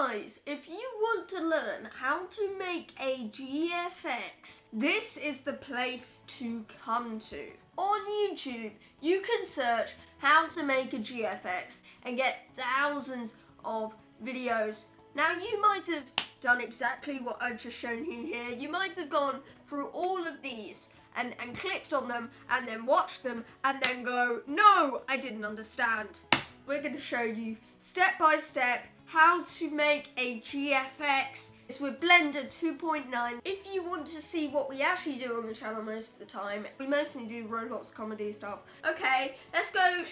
guys, if you want to learn how to make a GFX, this is the place to come to. On YouTube, you can search how to make a GFX and get thousands of videos. Now, you might have done exactly what I've just shown you here. You might have gone through all of these and clicked on them and then watched them and then go, no, I didn't understand. We're going to show you step by step how to make a GFX. It's with Blender 2.9. If you want to see what we actually do on the channel most of the time, we mostly do Roblox comedy stuff. Okay, let's go.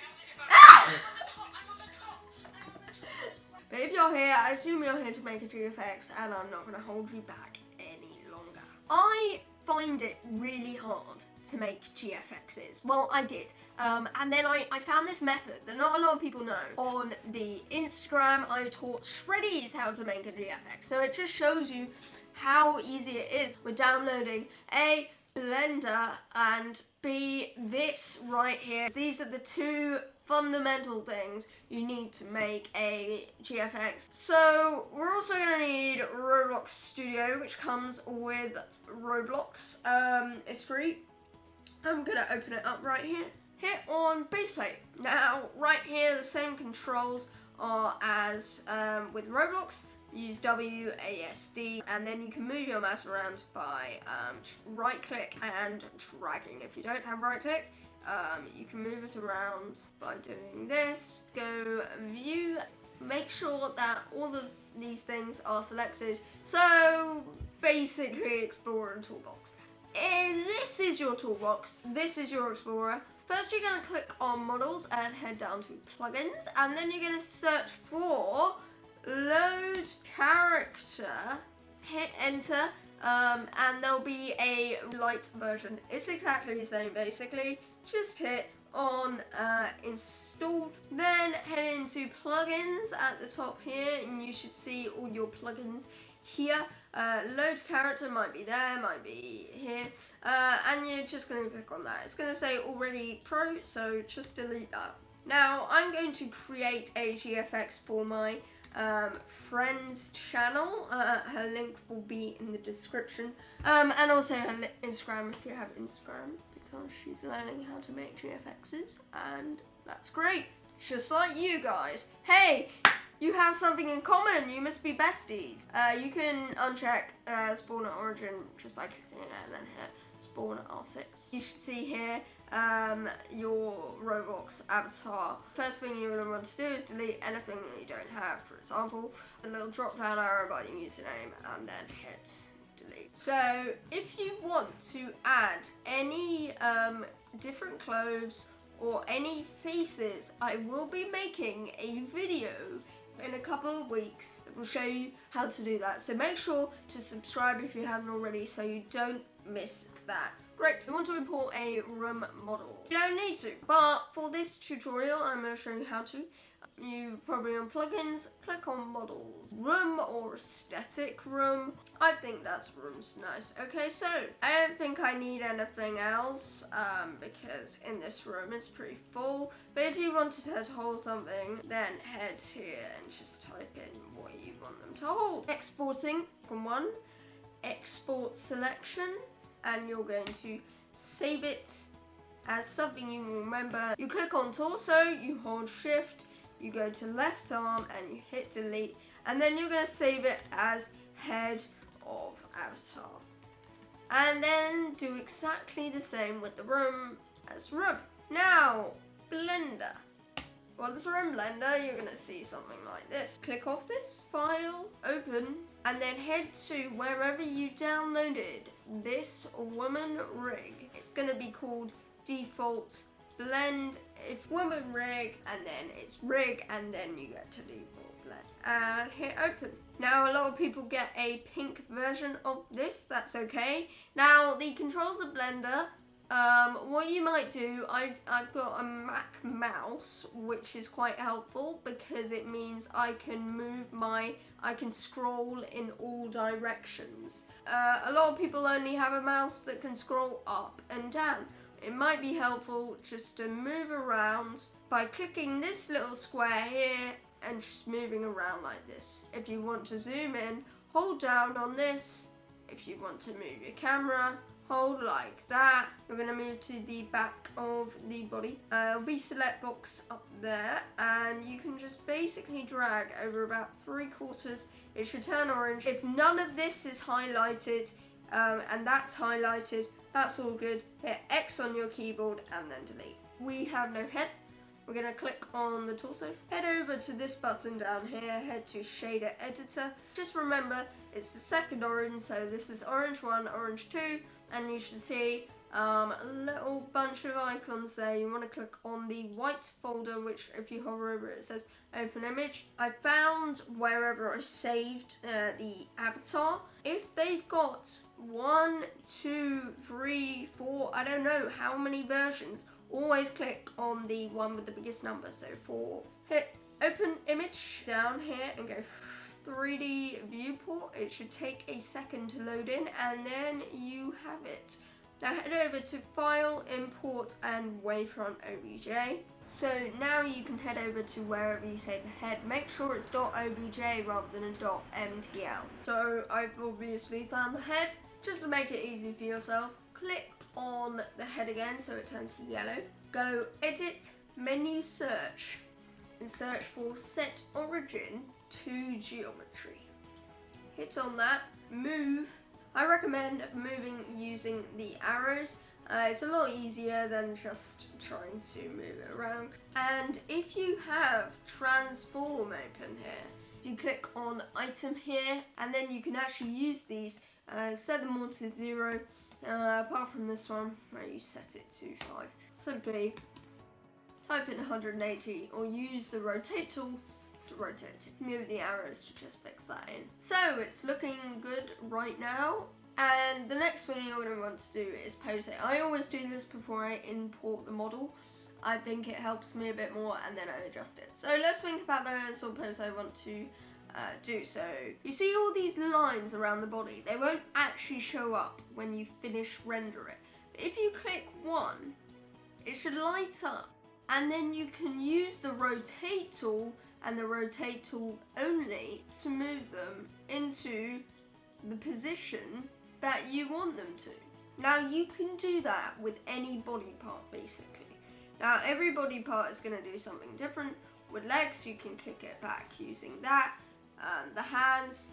But if you're here, I assume you're here to make a GFX, and I'm not going to hold you back any longer. I find it really hard to make GFXs. Well, I did. And then I found this method that not a lot of people know. On the Instagram, I taught Shreddies how to make a GFX. So it just shows you how easy it is with downloading A, Blender, and B, this right here. These are the two fundamental things you need to make a GFX. So we're also going to need Roblox Studio, which comes with Roblox. It's free. I'm going to open it up right here. Hit on baseplate. Now, right here, the same controls are as with Roblox. Use WASD, and then you can move your mouse around by right click and dragging. If you don't have right click, you can move it around by doing this. Go view, make sure that all of these things are selected. So basically, Explorer and Toolbox. And this is your toolbox, this is your Explorer. First, you're going to click on models and head down to plugins, and then you're going to search for load character, hit enter, and there'll be a light version. It's exactly the same basically. Just hit on install, then head into plugins at the top here, and you should see all your plugins here. Load character might be there, might be here, and you're just going to click on that. It's going to say already pro, so just delete that. Now I'm going to create a GFX for my friend's channel. Her link will be in the description, and also her Instagram if you have Instagram, because she's learning how to make GFXs, and that's great. Just like you guys. Hey, you have something in common. You must be besties. You can uncheck spawn at origin just by clicking it and then hit spawn at R6. You should see here your Roblox avatar. First thing you're going to want to do is delete anything that you don't have. For example, a little drop down arrow by your username and then hit delete. So if you want to add any different clothes or any faces, I will be making a video in a couple of weeks that will show you how to do that. So make sure to subscribe if you haven't already so you don't miss that. Great, you want to import a room model. You don't need to, but for this tutorial I'm going to show you how to. You probably on plugins, click on models, room or aesthetic room. I think that's room's nice. Okay, so I don't think I need anything else because in this room it's pretty full. But if you wanted to hold something, then head here and just type in what you want them to hold. Exporting, on one, export selection, and you're going to save it as something you remember. You click on torso, you hold shift, you go to left arm and you hit delete, and then you're going to save it as head of avatar. And then do exactly the same with the room as room. Now, Blender. Once we're in Blender, you're going to see something like this. Click off this, file, open, and then head to wherever you downloaded this woman rig. It's going to be called default blend. If woman rig, and then it's rig, and then you get to default blend. And hit open. Now a lot of people get a pink version of this, that's okay. Now the controls of Blender, what you might do, I've got a Mac mouse, which is quite helpful because it means I can scroll in all directions. A lot of people only have a mouse that can scroll up and down. It might be helpful just to move around by clicking this little square here and just moving around like this. If you want to zoom in, hold down on this. If you want to move your camera, hold like that. We're going to move to the back of the body. There'll be select box up there, and you can just basically drag over about 3/4. It should turn orange. If none of this is highlighted, and that's highlighted, that's all good. Hit X on your keyboard and then delete. We have no head. We're going to click on the torso. Head over to this button down here, head to Shader Editor. Just remember, it's the second orange, so this is orange 1, orange 2, and you should see a little bunch of icons there. You want to click on the white folder, which if you hover over it says open image. I found wherever I saved the avatar, if they've got 1, 2, 3, 4, I don't know how many versions, always click on the one with the biggest number, so 4. Hit open image down here and go 3D viewport. It should take a second to load in, and then you have it. Now head over to File, Import, and Wavefront OBJ. So now you can head over to wherever you save the head. Make sure it's .obj rather than a .mtl. So I've obviously found the head. Just to make it easy for yourself, click on the head again so it turns yellow. Go Edit, Menu Search, and search for Set Origin to Geometry. Hit on that, move. I recommend moving using the arrows. It's a lot easier than just trying to move it around. And if you have transform open here, you click on item here, and then you can actually use these, set them all to 0, apart from this one where you set it to 5. Simply type in 180 or use the rotate tool to rotate it. Move the arrows to just fix that in. So it's looking good right now. And the next thing you're going to want to do is pose it. I always do this before I import the model. I think it helps me a bit more, and then I adjust it. So let's think about the sort of pose I want to do. So you see all these lines around the body, they won't actually show up when you finish render it. But if you click one, it should light up, and then you can use the rotate tool and the rotate tool only to move them into the position that you want them to. Now you can do that with any body part basically. Now every body part is going to do something different. With legs you can kick it back using that, the hands,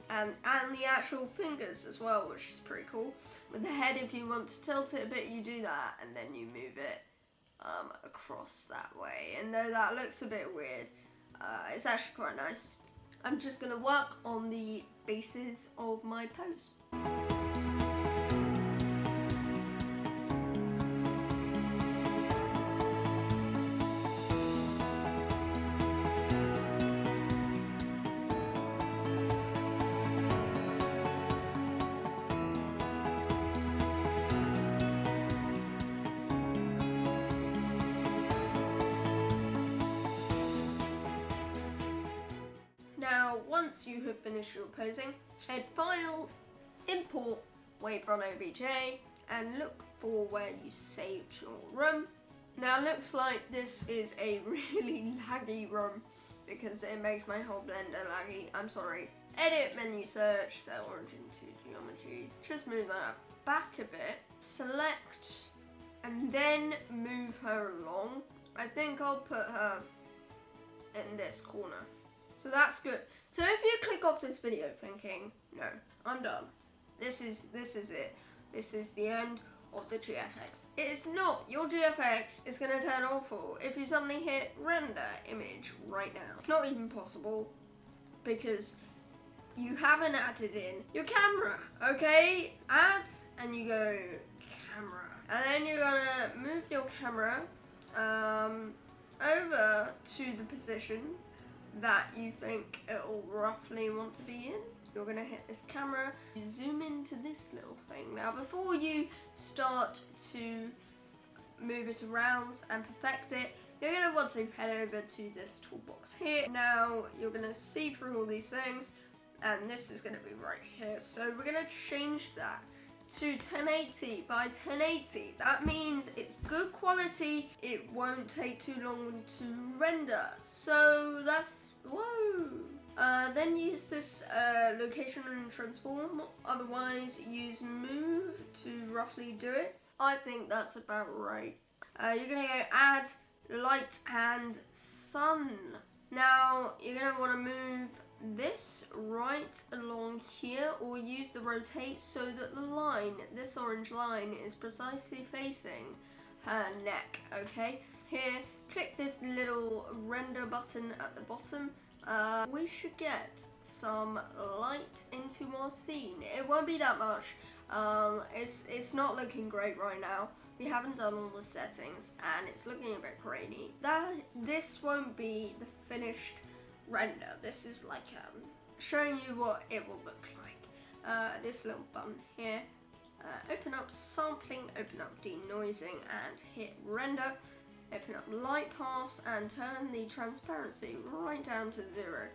and the actual fingers as well, which is pretty cool. With the head, if you want to tilt it a bit, you do that and then you move it across that way. And though that looks a bit weird, it's actually quite nice. I'm just going to work on the bases of my pose. Now, once you have finished your posing, head File, Import, Wavefront OBJ, and look for where you saved your room. Now, it looks like this is a really laggy room because it makes my whole Blender laggy. I'm sorry. Edit, Menu Search, Set Origin to Geometry. Just move that back a bit. Select, and then move her along. I think I'll put her in this corner. So that's good. So if you click off this video thinking, no, I'm done. This is it. This is the end of the GFX. It is not. Your GFX is going to turn awful if you suddenly hit render image right now. It's not even possible because you haven't added in your camera, okay? Add, and you go camera. And then you're going to move your camera over to the position that you think it'll roughly want to be in. You're going to hit this camera, you zoom into this little thing. Now before you start to move it around and perfect it, you're going to want to head over to this toolbox here. Now you're going to see through all these things, and this is going to be right here. So we're going to change that to 1080 by 1080. That means it's good quality, it won't take too long to render. So that's, whoa. Then use this location and transform, otherwise use move to roughly do it. I think that's about right. You're gonna go add light and sun. Now you're gonna want to move this right along here, or use the rotate so that the line, this orange line, is precisely facing her neck. Okay, here click this little render button at the bottom. We should get some light into our scene. It won't be that much. It's not looking great right now. We haven't done all the settings and it's looking a bit grainy. This won't be the finished render. This is like showing you what it will look like. This little button here. Open up sampling, open up denoising and hit render. Open up light paths and turn the transparency right down to 0.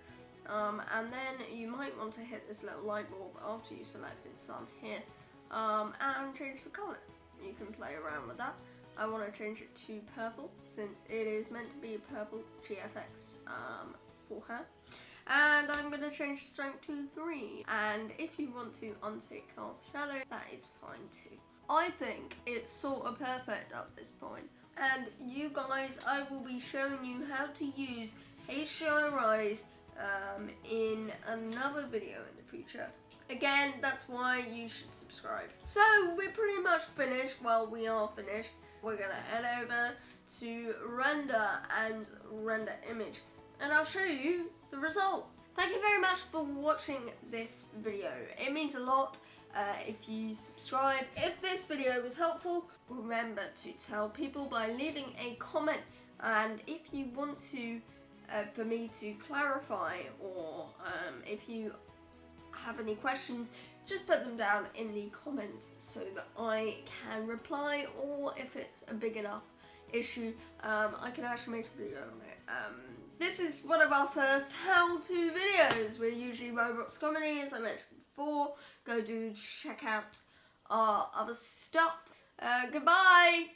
And then you might want to hit this little light bulb after you selected sun here and change the colour. You can play around with that. I want to change it to purple since it is meant to be a purple GFX for her. And I'm going to change the strength to 3. And if you want to untick cast shadow, that is fine too. I think it's sort of perfect at this point. And you guys, I will be showing you how to use HDRIs in another video in the future. Again, that's why you should subscribe. So we're pretty much finished. Well, we are finished. We're gonna head over to render and render image, and I'll show you the result. Thank you very much for watching this video. It means a lot if you subscribe. If this video was helpful, remember to tell people by leaving a comment. And if you want to, for me to clarify, or if you have any questions, just put them down in the comments so that I can reply, or if it's a big enough issue, I can actually make a video on it. This is one of our first how-to videos. We're usually Roblox Comedy, as I mentioned before. Go do check out our other stuff. Goodbye!